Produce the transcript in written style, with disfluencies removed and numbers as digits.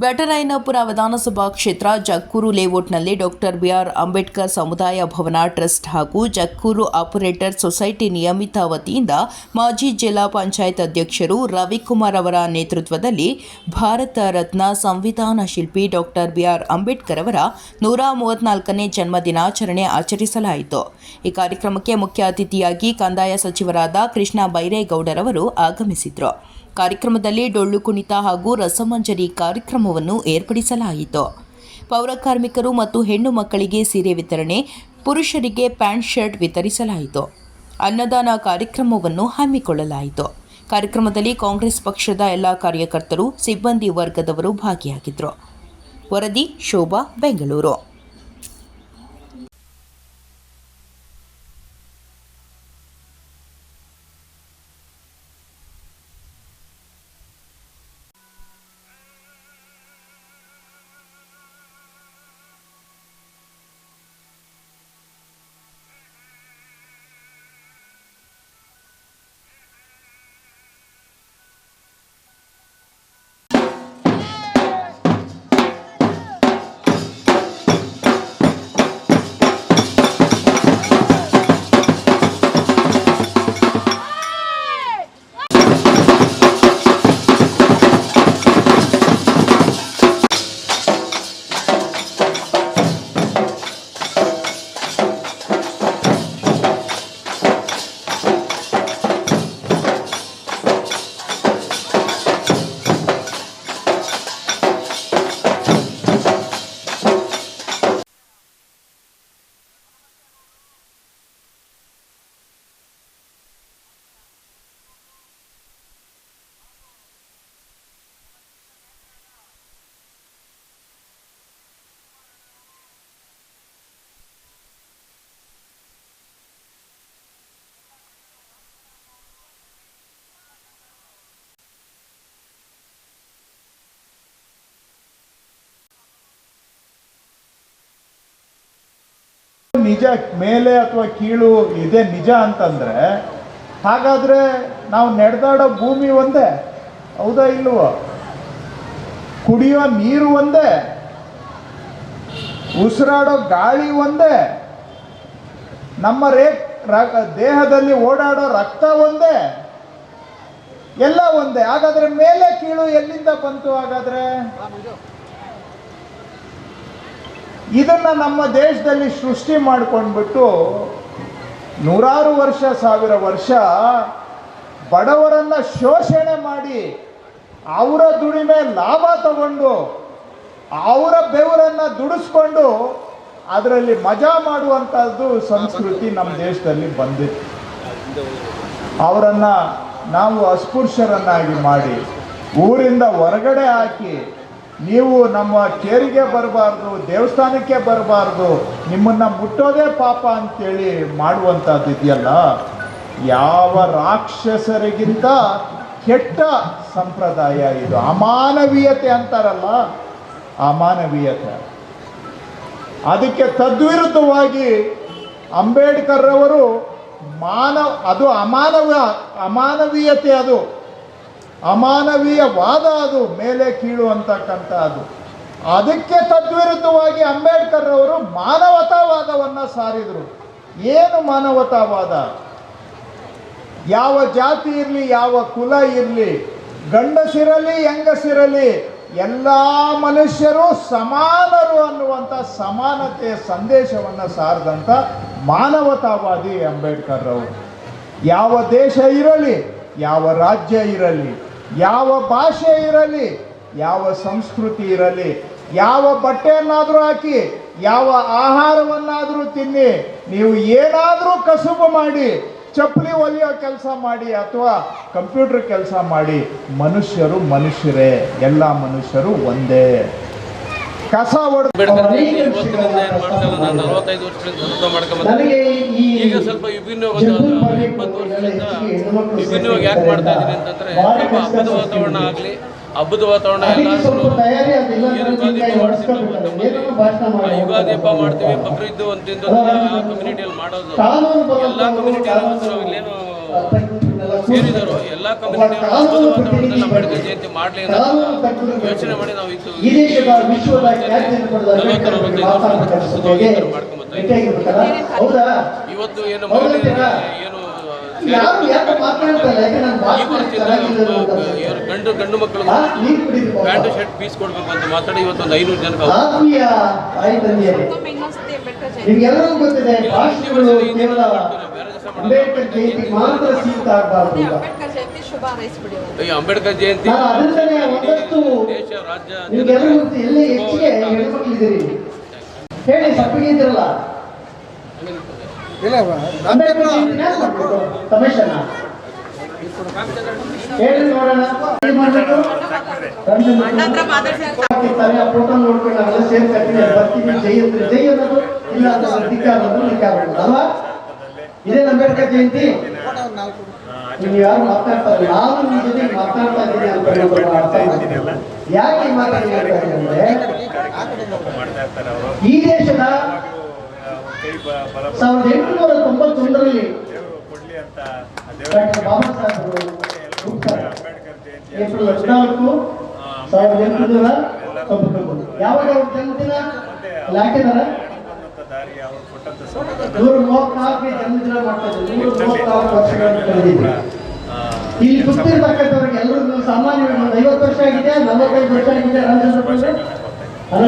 ಬ್ಯಾಟರಾಯನಪುರ ವಿಧಾನಸಭಾ ಕ್ಷೇತ್ರ Jakkur ಲೇಔಟ್ನಲ್ಲಿ doctor B R Ambedkar ಸಮುದಾಯ ಭವನ ಟ್ರಸ್ಟ್ ಹಾಗೂ ಜಕ್ಕೂರು ಆಪರೇಟರ್ ಸೊಸೈಟಿ ನಿಯಮಿತ ವತಿಯಿಂದ ಮಾಜಿ ಜಿಲ್ಲಾ ಪಂಚಾಯತ್ ಅಧ್ಯಕ್ಷರು ರವಿಕುಮಾರ್ ಅವರ ನೇತೃತ್ವದಲ್ಲಿ ಭಾರತ ರತ್ನ ಸಂವಿಧಾನ ಶಿಲ್ಪಿ ಡಾಕ್ಟರ್ ಬಿಆರ್ ಅಂಬೇಡ್ಕರ್ ಅವರ 134ನೇ ಜನ್ಮ ದಿನಾಚರಣೆ ಆಚರಿಸಲಾಯಿತು. ಈ ಕಾರ್ಯಕ್ರಮಕ್ಕೆ ಮುಖ್ಯ ಅತಿಥಿಯಾಗಿ ಕಂದಾಯ ಸಚಿವರಾದ ಕೃಷ್ಣ ಬೈರೇಗೌಡರವರು ಆಗಮಿಸಿದರು. ಕಾರ್ಯಕ್ರಮದಲ್ಲಿ ಡೊಳ್ಳು ಕುಣಿತ ಹಾಗೂ ರಸಮಂಜರಿ ಕಾರ್ಯಕ್ರಮವನ್ನು ಏರ್ಪಡಿಸಲಾಯಿತು. ಪೌರ ಕಾರ್ಮಿಕರು ಮತ್ತು ಹೆಣ್ಣು ಮಕ್ಕಳಿಗೆ ಸೀರೆ ವಿತರಣೆ, ಪುರುಷರಿಗೆ ಪ್ಯಾಂಟ್ ಶರ್ಟ್ ವಿತರಿಸಲಾಯಿತು. ಅನ್ನದಾನ ಕಾರ್ಯಕ್ರಮವನ್ನು ಹಮ್ಮಿಕೊಳ್ಳಲಾಯಿತು. ಕಾರ್ಯಕ್ರಮದಲ್ಲಿ ಕಾಂಗ್ರೆಸ್ ಪಕ್ಷದ ಎಲ್ಲ ಕಾರ್ಯಕರ್ತರು, ಸಿಬ್ಬಂದಿ ವರ್ಗದವರು ಭಾಗಿಯಾಗಿದ್ದರು. ವರದಿ ಶೋಭಾ, ಬೆಂಗಳೂರು. ನಿಜ ಮೇಲೆ ಅಥವಾ ಕೀಳು ಇದೆ ನಿಜ ಅಂತಂದ್ರೆ ಹಾಗಾದ್ರೆ ನಾವು ನಡೆದಾಡೋ ಭೂಮಿ ಒಂದೇ, ಹೌದಾ ಇಲ್ವೋ? ಕುಡಿಯೋ ನೀರು ಒಂದೇ, ಉಸಿರಾಡೋ ಗಾಳಿ ಒಂದೇ, ನಮ್ಮ ದೇಹದಲ್ಲಿ ಓಡಾಡೋ ರಕ್ತ ಒಂದೇ, ಎಲ್ಲ ಒಂದೇ. ಹಾಗಾದ್ರೆ ಮೇಲೆ ಕೀಳು ಎಲ್ಲಿಂದ ಬಂತು? ಹಾಗಾದ್ರೆ ಇದನ್ನ ನಮ್ಮ ದೇಶದಲ್ಲಿ ಸೃಷ್ಟಿ ಮಾಡ್ಕೊಂಡ್ಬಿಟ್ಟು ನೂರಾರು ವರ್ಷ, ಸಾವಿರ ವರ್ಷ ಬಡವರನ್ನ ಶೋಷಣೆ ಮಾಡಿ ಅವರ ದುಡಿಮೆ ಲಾಭ ತಗೊಂಡು ಅವರ ಬೆವರನ್ನ ದುಡಿಸ್ಕೊಂಡು ಅದರಲ್ಲಿ ಮಜಾ ಮಾಡುವಂಥದ್ದು ಸಂಸ್ಕೃತಿ ನಮ್ಮ ದೇಶದಲ್ಲಿ ಬಂದಿತ್ತು. ಅವರನ್ನ ನಾವು ಅಸ್ಪೃಶ್ಯರನ್ನಾಗಿ ಮಾಡಿ ಊರಿಂದ ಹೊರಗಡೆ ಹಾಕಿ, ನೀವು ನಮ್ಮ ಕೇರಿಗೆ ಬರಬಾರ್ದು, ದೇವಸ್ಥಾನಕ್ಕೆ ಬರಬಾರ್ದು, ನಿಮ್ಮನ್ನ ಮುಟ್ಟೋದೇ ಪಾಪ ಅಂತೇಳಿ ಮಾಡುವಂಥದ್ದು ಇದೆಯಲ್ಲ, ಯಾವ ರಾಕ್ಷಸರಿಗಿಂತ ಕೆಟ್ಟ ಸಂಪ್ರದಾಯ ಇದು. ಅಮಾನವೀಯತೆ ಅಂತಾರಲ್ಲ, ಅಮಾನವೀಯತೆ. ಅದಕ್ಕೆ ತದ್ವಿರುದ್ಧವಾಗಿ ಅಂಬೇಡ್ಕರ್ ಅವರು ಅದು ಅಮಾನವೀಯತೆ, ಅದು ಅಮಾನವೀಯವಾದ, ಅದು ಮೇಲೆ ಕೀಳು ಅಂತಕ್ಕಂಥ ಅದು. ಅದಕ್ಕೆ ತದ್ವಿರುದ್ಧವಾಗಿ ಅಂಬೇಡ್ಕರ್ ಅವರು ಮಾನವತಾವಾದವನ್ನು ಸಾರಿದರು. ಏನು ಮಾನವತಾವಾದ? ಯಾವ ಜಾತಿ ಇರಲಿ, ಯಾವ ಕುಲ ಇರಲಿ, ಗಂಡಸಿರಲಿ ಹೆಂಗಸಿರಲಿ, ಎಲ್ಲ ಮನುಷ್ಯರು ಸಮಾನರು ಅನ್ನುವಂಥ ಸಮಾನತೆಯ ಸಂದೇಶವನ್ನು ಸಾರಿದಂಥ ಮಾನವತಾವಾದಿ ಅಂಬೇಡ್ಕರ್ ಅವರು. ಯಾವ ದೇಶ ಇರಲಿ, ಯಾವ ರಾಜ್ಯ ಇರಲಿ, ಯಾವ ಭಾಷೆ ಇರಲಿ, ಯಾವ ಸಂಸ್ಕೃತಿ ಇರಲಿ, ಯಾವ ಬಟ್ಟೆಯನ್ನಾದರೂ ಹಾಕಿ, ಯಾವ ಆಹಾರವನ್ನಾದರೂ ತಿನ್ನಿ, ನೀವು ಏನಾದರೂ ಕಸುಬು ಮಾಡಿ, ಚಪ್ಪಲಿ ಹೊಲಿಯೋ ಕೆಲಸ ಮಾಡಿ ಅಥವಾ ಕಂಪ್ಯೂಟರ್ ಕೆಲಸ ಮಾಡಿ, ಮನುಷ್ಯರು ಮನುಷ್ಯರೇ, ಎಲ್ಲ ಮನುಷ್ಯರು ಒಂದೇ. ಕಸ ಈಗ ಸ್ವಲ್ಪ ವಿಭಿನ್ನವಾಗಿ 20 ವರ್ಷದಿಂದ ವಿಭಿನ್ನವಾಗಿ ಯಾಕೆ ಮಾಡ್ತಾ ಇದ್ದೀನಿ ಅಂತಂದ್ರೆ, ಸ್ವಲ್ಪ ಹಬ್ಬದ ವಾತಾವರಣ ಆಗಲಿ, ಹಬ್ಬದ ವಾತಾವರಣ ಎಲ್ಲ ಯುಗಾದಿ ಹಬ್ಬ ಮಾಡ್ತೀವಿ, ಬಕ್ರೀದ್ ಅಂತಿಂದು ಕಮ್ಯುನಿಟಿಯಲ್ಲಿ ಮಾಡೋದು, ಎಲ್ಲ ಕಮ್ಯುನಿಟಿಯಲ್ಲಿ ನಾವು ಇಲ್ಲೇನು ಸೇರಿದರು ಎಲ್ಲ ಎಲ್ಲ ಕಮ್ಯುನಿಟಿ ವಾತಾವರಣದಲ್ಲಿ ಅಂಬೇಡ್ಕರ್ ಜಯಂತಿ ಮಾಡಲಿ ಅಂತ ಯೋಚನೆ ಮಾಡಿ ನಾವು ಇದು ಈ ದೇಶದ ವಿಶ್ವದ ಖ್ಯಾತಿಯನ್ನು ಪಡೆದ ಅಂಬೇಡ್ಕರ್ ಅವರಿಗೆ ಹೌದಾ? ಇವತ್ತು ಏನು ಮಹಿಳೆಯರಿಗೆ ಏನು ಯಾರು ಯಾಕೆ ಮಾತನಾಡ್ತಾರೆ? ಯಾಕೆ ನಾನು ಈ ಪರಿಸ್ಥಿತಿ ಗಂಡು ಮಕ್ಕಳು ಪ್ಯಾಂಟ್ ಶರ್ಟ್ ಪೀಸ್ ಕೊಡ್ಬೇಕು ಅಂತ ಮಾತಾಡಿ ಇವತ್ತು ಒಂದು 500 ಜನಕ್ಕೆ ಆತ್ಮೀಯ ತಾಯಿ ತಂದೆಯರೇ, ನಿಮ್ಗೆಲ್ಲರಿಗೂ ಗೊತ್ತಿದೆ ಭಾಷಣಗಳು ಕೇವಲ ಅಂಬೇಡ್ಕರ್ ಜಯಂತಿ ಮಾತ್ರ ಸೀಮಿತ ಆಗಬಾರದು. ಈ ಅಂಬೇಡ್ಕರ್ ಜಯಂತಿ ನಾನು ಅದರಿಂದಲೇ ಒಂದಷ್ಟು ದೇಶ ರಾಜ್ಯ ನಿಮ್ಗೆಲ್ಲರಿಗೂ ಗೊತ್ತು, ಎಲ್ಲಿ ಹೆಚ್ಚಿಗೆ ಹೆಣ್ಮಕ್ಳಿದ್ದೀರಿ ಹೇಳಿ, ಸಪ್ಪಿಗೆ ಇದ್ದೀರಲ್ಲ. ಅಂಬೇಡ್ಕರ್ ಜಯಂತಿನ ಮಾಡ್ಬೇಕು ತಮೇಶನ ಹೇಳಿ ನೋಡೋಣ. ಏನ್ ಮಾಡ್ಬೇಕು? ಆ ಫೋಟೋ ನೋಡ್ಕೊಂಡು ನಾವೆಲ್ಲ ಸೇರ್ಕತ್ತೀವಿ, ಬರ್ತೀವಿ. ಜೈ ಅಂದ್ರೆ ಜೈ ಅನ್ನೋದು, ಇಲ್ಲ ಅಂದ್ರೆ ಧಿಕ್ಕಾರ ಅನ್ನೋದು ಧಿಕ್ಕಾರ ಅನ್ನೋದು ಅಲ್ವಾ? ಇದೇ ಅಂಬೇಡ್ಕರ್ ಜಯಂತಿ. ನೀವು ಯಾರು ಮಾತಾಡ್ತಾರೆ, ನಾನು ನಿಮ್ಮ ಜೊತೆ ಮಾತಾಡ್ತಾ ಇದ್ದೀನಿ ಅಂತ ಅರ್ಥ ಮಾಡ್ತೀನಿ. ಯಾಕೆ ಮಾತಾಡ್ತಾ ಅಂದ್ರೆ ಈ ದೇಶದ 1891ರಲ್ಲಿ ಡಾಕ್ಟರ್ ಬಾಬಾ ಸಾಹೇಬರು ಏಪ್ರಿಲ್ 14, 1891 ಯಾವಾಗ ಅವ್ರ ಜನ್ಮದಿನ ಹಾಕಿದಾರ? 134ನೇ ಜನ್ಮದಿನ ಮಾಡ್ತಾ ಇದ್ದಾರೆ. 134 ವರ್ಷಗಳನ್ನು ಕಳೆದಿದೆ. ಇಲ್ಲಿ ಕೂತಿರ್ತಕ್ಕಂಥವ್ರಿಗೆ ಎಲ್ಲರಿಗೂ ಸಾಮಾನ್ಯವಾಗಿ 50 ವರ್ಷ ಆಗಿದೆ, 45 ವರ್ಷ ಆಗಿದೆ. ಅಲ್ಲ